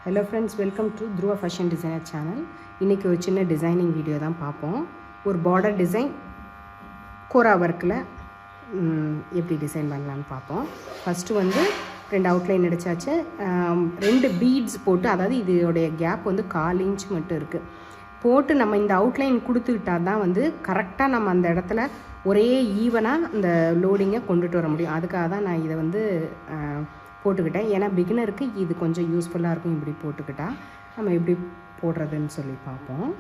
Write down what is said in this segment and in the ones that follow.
Hello friends, welcome to Dhruva fashion designer channel. இன்றைக்கி ஒரு சின்ன டிசைனிங் வீடியோ தான் பார்ப்போம். ஒரு பார்டர் டிசைன் கோரா ஒர்க்கில் எப்படி டிசைன் பண்ணலான்னு பார்ப்போம். ஃபஸ்ட்டு வந்து 2 அவுட்லைன் அடித்தாச்சு. 2 பீட்ஸ் போட்டு, அதாவது இதோடைய கேப் வந்து 1/4 இன்ச் மட்டும் இருக்குது போட்டு நம்ம இந்த அவுட்லைன் கொடுத்துக்கிட்டால் தான் வந்து கரெக்டாக நம்ம அந்த இடத்துல ஒரே ஈவனாக அந்த லோடிங்கை கொண்டுட்டு வர முடியும். அதுக்காக தான் நான் இதை வந்து போட்டுக்கிட்டேன். ஏன்னா பிகினருக்கு இது கொஞ்சம் யூஸ்ஃபுல்லாக இருக்கும். இப்படி போட்டுக்கிட்டால் நம்ம எப்படி போடுறதுன்னு சொல்லி பார்ப்போம்.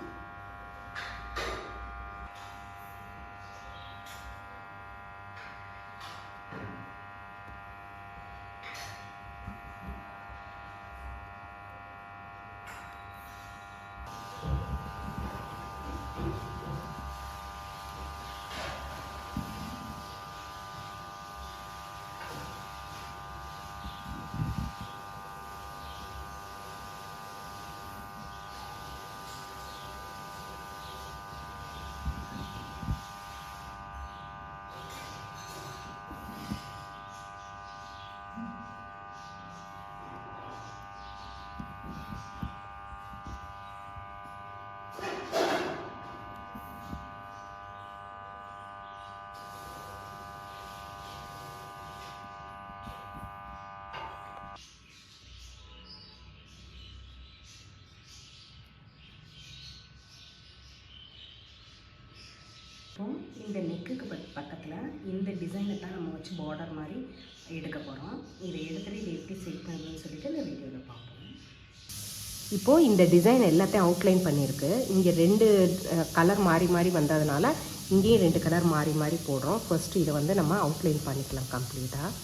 இந்த நெக்குக்கு பக்கத்தில் இந்த டிசைனை தான் நம்ம வச்சு பார்டர் மாதிரி எடுக்க போகிறோம். இதை எடுத்துகிட்டு இதை எப்படி செட் பண்ணுறதுன்னு சொல்லிட்டு இந்த வீடியோவில் பார்ப்போம். இப்போது இந்த டிசைன் எல்லாத்தையும் அவுட்லைன் பண்ணியிருக்கு. இங்கே 2 கலர் மாறி மாறி வந்ததுனால இங்கேயும் 2 கலர் மாறி மாறி போடுறோம். ஃபஸ்ட்டு இதை வந்து நம்ம அவுட்லைன் பண்ணிக்கலாம் கம்ப்ளீட்டாக.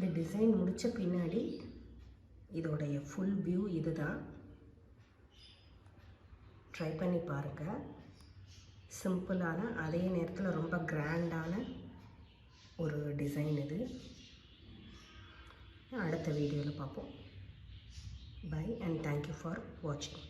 இந்த டிசைன் முடித்த பின்னாடி இதோடைய ஃபுல் வியூ இது தான். ட்ரை பண்ணி பாருங்கள். சிம்பிளான, அதே நேரத்தில் ரொம்ப கிராண்டான ஒரு டிசைன் இது. அடுத்த வீடியோவில் பார்ப்போம். பை அண்ட் தேங்க்யூ ஃபார் வாட்சிங்.